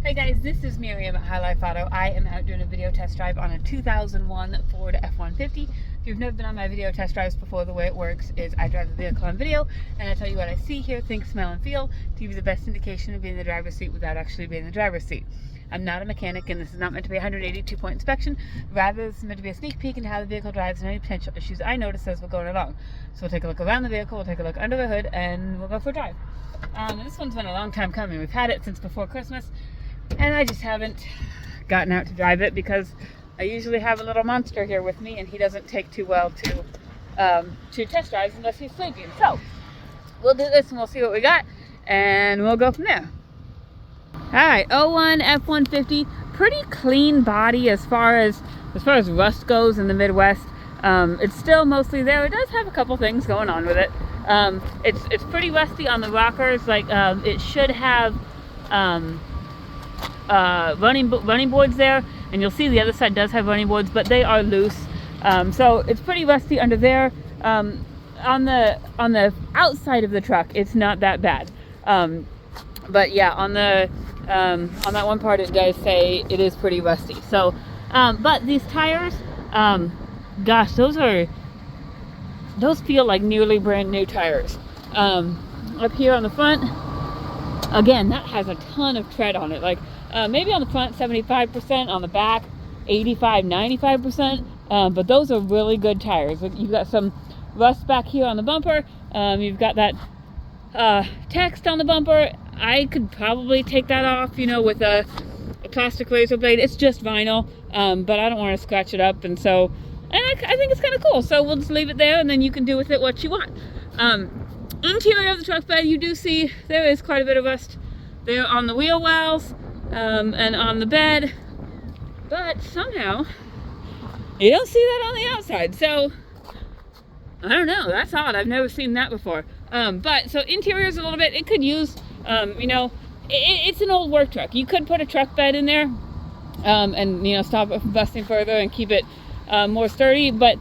Hey guys, this is Miriam at High Life Auto. I am out doing a video test drive on a 2001 Ford F-150. If you've never been on my video test drives before, the way it works is I drive the vehicle on video and I tell you what I see, hear, think, smell, and feel to give you the best indication of being in the driver's seat without actually being in the driver's seat. I'm not a mechanic and this is not meant to be a 182-point inspection. Rather, this is meant to be a sneak peek into how the vehicle drives and any potential issues I notice as we're going along. So we'll take a look around the vehicle, we'll take a look under the hood, and we'll go for a drive. This one's been a long time coming. We've had it since before Christmas. And I just haven't gotten out to drive it because I usually have a little monster here with me and he doesn't take too well to test drives unless he's sleeping. So we'll do this and we'll see what we got and we'll go from there. Alright, 01 F-150, pretty clean body as far as rust goes in the Midwest. It's still mostly there. It does have a couple things going on with it. It's pretty rusty on the rockers. Like it should have running boards there, and you'll see the other side does have running boards, but they are loose. So it's pretty rusty under there. On the outside of the truck, it's not that bad. But yeah, on that one part, it does say it is pretty rusty. So, but these tires, gosh, those feel like nearly brand new tires. Up here on the front, again, that has a ton of tread on it. Like maybe on the front 75%, on the back 85-95%, but those are really good tires. You've got some rust back here on the bumper. You've got that text on the bumper. I could probably take that off, you know, with a plastic razor blade. It's just vinyl, but I don't want to scratch it up, and so I think it's kind of cool. So we'll just leave it there, and then you can do with it what you want. Interior of the truck bed, you do see there is quite a bit of rust there on the wheel wells and on the bed, but somehow you don't see that on the outside. So I don't know, that's odd. I've never seen that before. But so interior is a little bit, it could use you know, it's an old work truck. You could put a truck bed in there and, you know, stop it from busting further and keep it more sturdy, but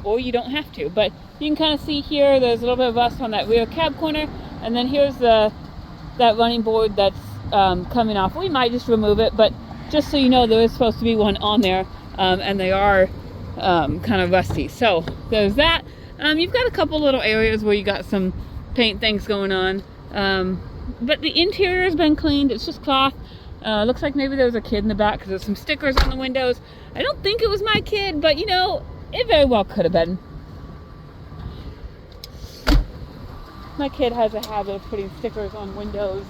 or you don't have to. But you can kind of see here there's a little bit of rust on that rear cab corner, and then here's that running board that's coming off. We might just remove it, but just so you know, there is supposed to be one on there, and they are kind of rusty. So there's that. You've got a couple little areas where you got some paint things going on, but the interior has been cleaned. It's just cloth. Looks like maybe there was a kid in the back because there's some stickers on the windows. I don't think it was my kid, but you know, it very well could have been. My kid has a habit of putting stickers on windows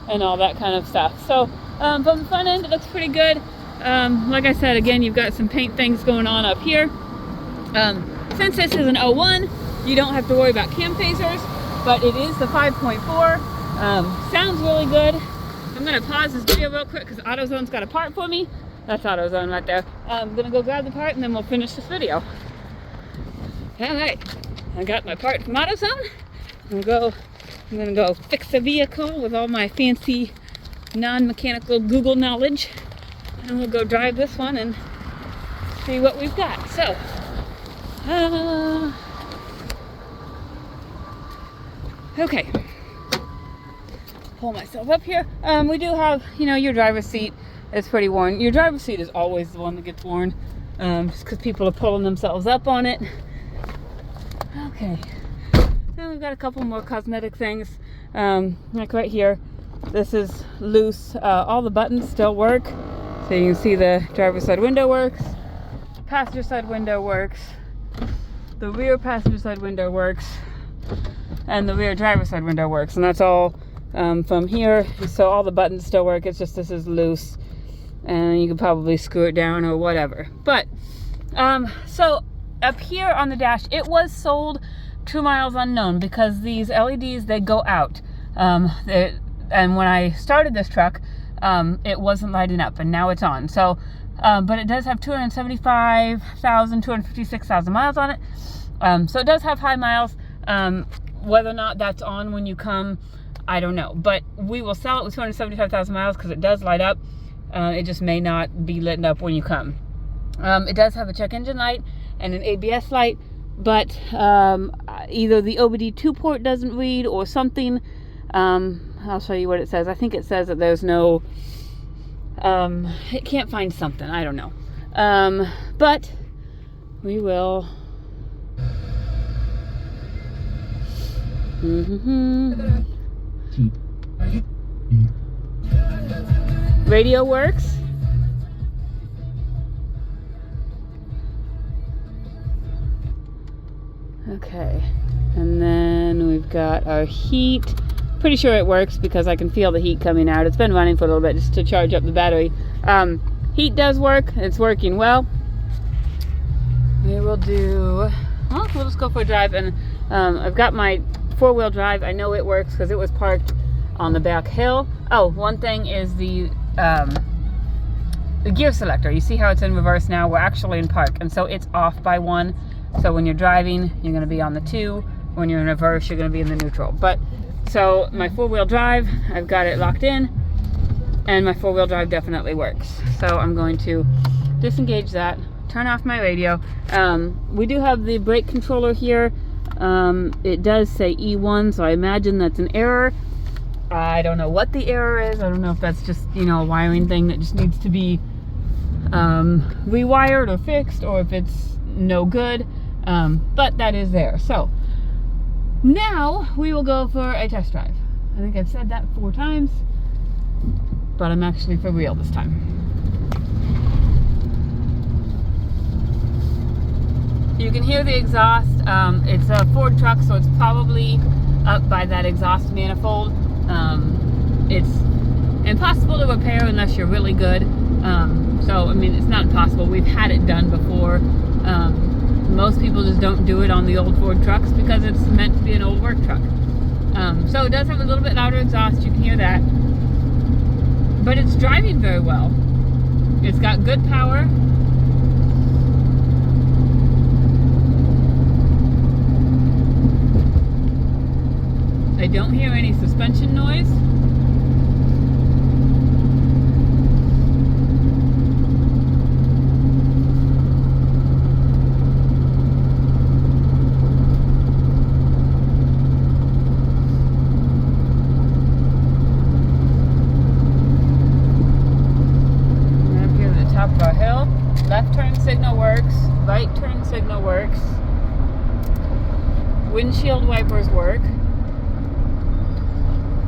and all that kind of stuff. So from the front end, it looks pretty good. Like I said, again, you've got some paint things going on up here. Since this is an 01, you don't have to worry about cam phasers, but it is the 5.4. Sounds really good. I'm going to pause this video real quick because AutoZone's got a part for me. That's AutoZone right there. I'm going to go grab the part and then we'll finish this video. Alright, I got my part from AutoZone. I'm gonna go fix the vehicle with all my fancy non-mechanical Google knowledge, and we'll go drive this one and see what we've got. So okay, pull myself up here. We do have, you know, your driver's seat is pretty worn. Your driver's seat is always the one that gets worn, just because people are pulling themselves up on it. Okay. Now we've got a couple more cosmetic things, like right here. This is loose. All the buttons still work, so you can see the driver's side window works, passenger side window works, the rear passenger side window works, and the rear driver's side window works, and that's all from here. So all the buttons still work. It's just this is loose, and you could probably screw it down or whatever. But so up here on the dash, it was sold 2 miles unknown because these LEDs, they go out. And when I started this truck, it wasn't lighting up, and now it's on. So, but it does have 256,000 miles on it. So it does have high miles. Whether or not that's on when you come, I don't know. But we will sell it with 275,000 miles because it does light up. It just may not be lit up when you come. It does have a check engine light and an ABS light. But either the OBD2 port doesn't read or something. I'll show you what it says. I think it says that there's no It can't find something. I don't know. But we will. Radio works. Okay, and then we've got our heat. Pretty sure it works because I can feel the heat coming out. It's been running for a little bit just to charge up the battery. Heat does work. It's working well. We will do, well, we'll just go for a drive. And I've got my 4-wheel drive. I know it works because it was parked on the back hill. Oh, one thing is the gear selector. You see how it's in reverse now? We're actually in park, and so it's off by 1. So when you're driving, you're going to be on the 2. When you're in reverse, you're going to be in the neutral. But so my 4-wheel drive, I've got it locked in, and my 4-wheel drive definitely works. So I'm going to disengage that, turn off my radio. We do have the brake controller here. It does say E1, so I imagine that's an error. I don't know what the error is. I don't know if that's just, you know, a wiring thing that just needs to be rewired or fixed, or if it's no good. But that is there. So now we will go for a test drive. I think I've said that 4 times, but I'm actually for real this time. You can hear the exhaust. It's a Ford truck, so it's probably up by that exhaust manifold. It's impossible to repair unless you're really good. So, I mean, it's not impossible. We've had it done before. Most people just don't do it on the old Ford trucks because it's meant to be an old work truck. So it does have a little bit louder exhaust. You can hear that. But it's driving very well. It's got good power. I don't hear any suspension noise. Top of our hill. Left turn signal works. Right turn signal works. Windshield wipers work.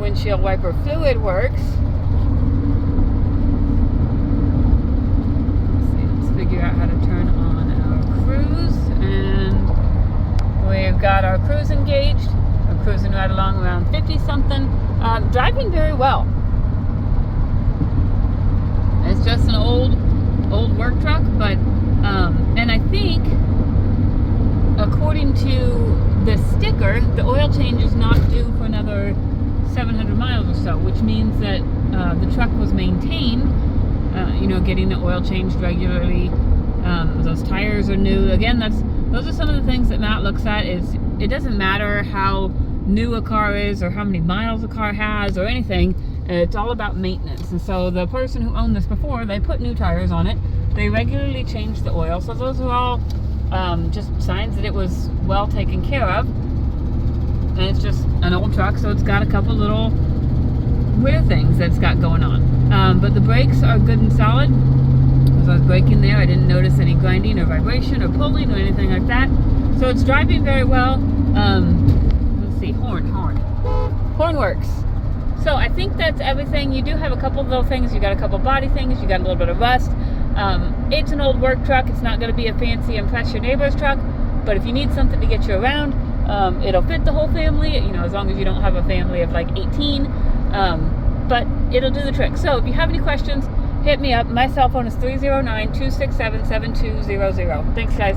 Windshield wiper fluid works. Let's figure out how to turn on our cruise. And we've got our cruise engaged. We're cruising right along around 50 something. Driving very well. It's just an old work truck, but and I think according to the sticker, the oil change is not due for another 700 miles or so, which means that the truck was maintained, you know, getting the oil changed regularly. Those tires are new. Again, those are some of the things that Matt looks at. Is it doesn't matter how new a car is or how many miles a car has or anything. It's all about maintenance. And so the person who owned this before, they put new tires on it. They regularly changed the oil. So those are all just signs that it was well taken care of. And it's just an old truck, so it's got a couple little weird things that it's got going on. But the brakes are good and solid. As I was braking there, I didn't notice any grinding or vibration or pulling or anything like that. So it's driving very well. Let's see, horn works. So I think that's everything. You do have a couple of little things. You got a couple body things. You got a little bit of rust. It's an old work truck. It's not going to be a fancy impress your neighbor's truck. But if you need something to get you around, it'll fit the whole family. You know, as long as you don't have a family of like 18. But it'll do the trick. So if you have any questions, hit me up. My cell phone is 309-267-7200. Thanks, guys.